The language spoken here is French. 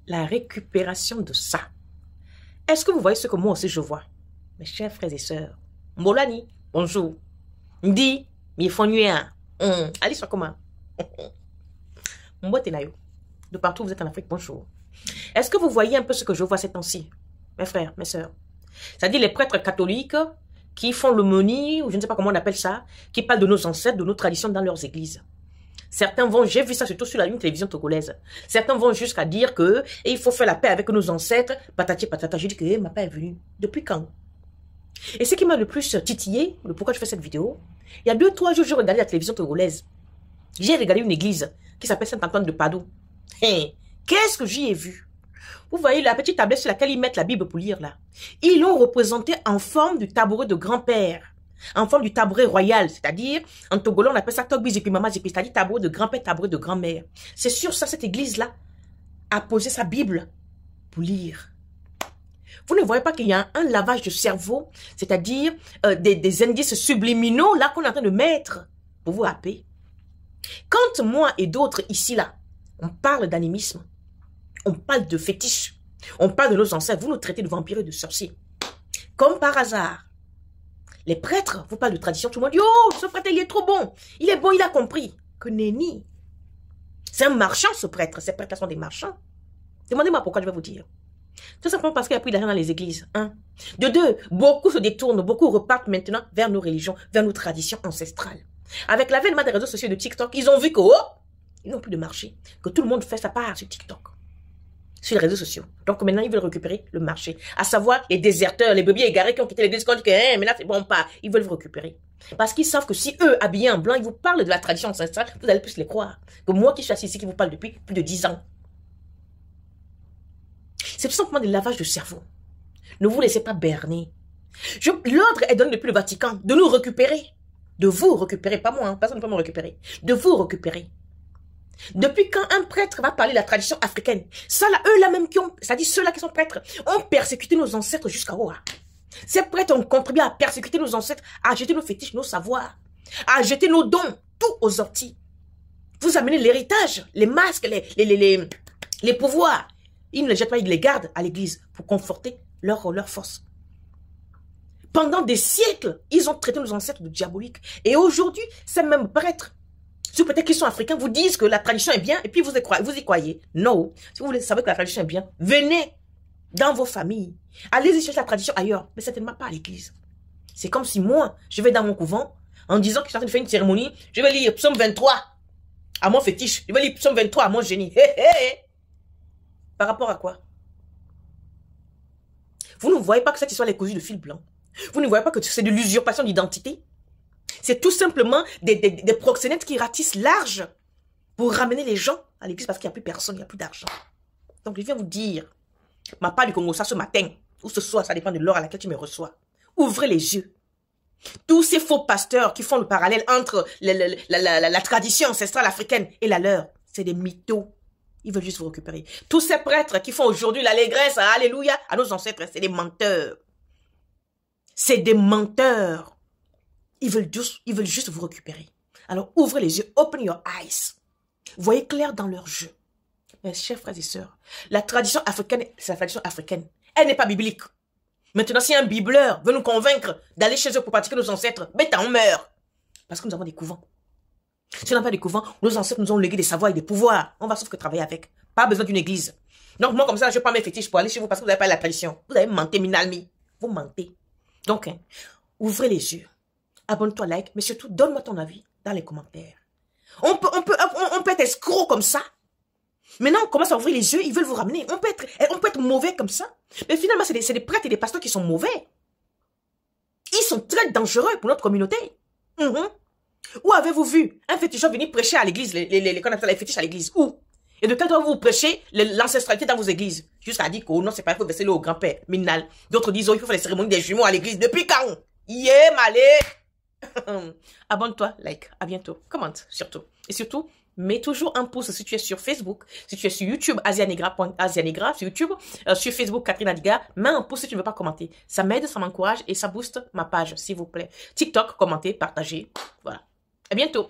la récupération de ça. Est-ce que vous voyez ce que moi aussi je vois? Mes chers frères et sœurs. Molani, bonjour. Ndi, mi fonnuya. Alice, comment? Mbotenayo. De partout, vous êtes en Afrique, bonjour. Est-ce que vous voyez un peu ce que je vois ces temps-ci? Mes frères, mes sœurs. C'est-à-dire les prêtres catholiques qui font l'aumônerie, ou je ne sais pas comment on appelle ça, qui parlent de nos ancêtres, de nos traditions dans leurs églises. Certains vont, j'ai vu ça surtout sur la ligne télévision togolaise, certains vont jusqu'à dire que il faut faire la paix avec nos ancêtres, patati patata. Je dis que ma paix est venue. Depuis quand? Et ce qui m'a le plus titillé, le pourquoi je fais cette vidéo, il y a 2-3 jours, je regardais la télévision togolaise. J'ai regardé une église qui s'appelle Saint-Antoine de Padoue. Qu'est-ce que j'y ai vu? Vous voyez la petite tablette sur laquelle ils mettent la Bible pour lire là. Ils l'ont représenté en forme du tabouret de grand-père. En forme du tabouret royal, c'est-à-dire, en togolais, on appelle ça togbi zipi mama zipi, c'est-à-dire tabouret de grand-père, tabouret de grand-mère. C'est sur ça, cette église-là a posé sa Bible pour lire. Vous ne voyez pas qu'il y a un lavage de cerveau, c'est-à-dire des indices subliminaux là qu'on est en train de mettre pour vous happer. Quand moi et d'autres ici là, on parle d'animisme, on parle de fétiche, on parle de nos ancêtres, vous nous traitez de vampires et de sorciers. Comme par hasard. Les prêtres vous parlent de tradition, tout le monde dit « Oh, ce prêtre, il est trop bon. Il est bon, il a compris. » Que nenni. C'est un marchand, ce prêtre. Ces prêtres sont des marchands. Demandez-moi pourquoi, je vais vous dire. Tout simplement parce qu'il a pris de l'argent dans les églises. De deux, beaucoup se détournent, beaucoup repartent maintenant vers nos religions, vers nos traditions ancestrales. Avec l'avènement des réseaux sociaux de TikTok, ils ont vu que, oh, ils n'ont plus de marché. Que tout le monde fait sa part sur TikTok. Sur les réseaux sociaux. Donc maintenant, ils veulent récupérer le marché. À savoir, les déserteurs, les bébés égarés qui ont quitté l'église, qui ont dit que, mais là, c'est bon pas. Ils veulent vous récupérer. Parce qu'ils savent que si eux, habillés en blanc, ils vous parlent de la tradition ancestrale, vous allez plus les croire. Que moi qui suis assis ici, qui vous parle depuis plus de 10 ans. C'est tout simplement des lavages de cerveau. Ne vous laissez pas berner. L'ordre est donné depuis le Vatican de nous récupérer. De vous récupérer, pas moi, personne ne peut me récupérer. De vous récupérer. Depuis quand un prêtre va parler de la tradition africaine, ça là, eux là même qui ont, c'est-à-dire ceux-là qui sont prêtres, ont persécuté nos ancêtres jusqu'à Oa. Ces prêtres ont contribué à persécuter nos ancêtres, à jeter nos fétiches, nos savoirs, à jeter nos dons, tout aux orties. Vous amenez l'héritage, les masques, les pouvoirs. Ils ne les jettent pas, ils les gardent à l'église pour conforter leur force. Pendant des siècles, ils ont traité nos ancêtres de diaboliques. Et aujourd'hui, ces mêmes prêtres, si peut-être qu'ils sont africains, vous disent que la tradition est bien et puis vous y croyez. Non. Si vous voulez savoir que la tradition est bien, venez dans vos familles. Allez-y chercher la tradition ailleurs, mais certainement pas à l'église. C'est comme si moi, je vais dans mon couvent en disant que je suis en train de faire une cérémonie, je vais lire Psaume 23 à mon fétiche, je vais lire Psaume 23 à mon génie. Par rapport à quoi? Vous ne voyez pas que cette histoire est cousue de fil blanc. Vous ne voyez pas que c'est de l'usurpation d'identité. C'est tout simplement des proxénètes qui ratissent large pour ramener les gens à l'église parce qu'il n'y a plus personne, il n'y a plus d'argent. Donc je viens vous dire, ma part du Congo, ça ce matin, ou ce soir, ça dépend de l'heure à laquelle tu me reçois. Ouvrez les yeux. Tous ces faux pasteurs qui font le parallèle entre la tradition ancestrale africaine et la leur, c'est des mythos. Ils veulent juste vous récupérer. Tous ces prêtres qui font aujourd'hui l'allégresse, alléluia, à nos ancêtres, c'est des menteurs. C'est des menteurs. Ils veulent juste vous récupérer. Alors, ouvrez les yeux. Open your eyes. Voyez clair dans leur jeu. Mes chers frères et sœurs, la tradition africaine, c'est la tradition africaine. Elle n'est pas biblique. Maintenant, si un bibleur veut nous convaincre d'aller chez eux pour pratiquer nos ancêtres, bêta, on meurt. Parce que nous avons des couvents. Si on n'a pas des couvents, nos ancêtres nous ont légué des savoirs et des pouvoirs. On va sauf que travailler avec. Pas besoin d'une église. Donc, moi, comme ça, je prends mes fétiches pour aller chez vous parce que vous n'avez pas la tradition. Vous avez menté, Minalmi. Vous mentez. Donc, ouvrez les yeux. Abonne-toi, like, mais surtout, donne-moi ton avis dans les commentaires. On peut être escroc comme ça. Maintenant, on commence à ouvrir les yeux, ils veulent vous ramener. On peut être mauvais comme ça. Mais finalement, c'est des prêtres et des pasteurs qui sont mauvais. Ils sont très dangereux pour notre communauté. Où avez-vous vu un féticheur venir prêcher à l'église, les fétiches à l'église? Où? Et de quel droit vous prêchez l'ancestralité dans vos églises? Jusqu'à dire que oh non, c'est pas, il faut verser le au grand-père, Minal. D'autres disent, oh, il faut faire les cérémonies des jumeaux à l'église. Depuis quand? Yeah, malé! Abonne-toi, like, à bientôt, commente, surtout. Et surtout, mets toujours un pouce si tu es sur Facebook, si tu es sur YouTube, Asianegra, sur YouTube, sur Facebook, Catherine Adiga, mets un pouce si tu ne veux pas commenter. Ça m'aide, ça m'encourage et ça booste ma page, s'il vous plaît. TikTok, commentez, partagez, voilà. À bientôt.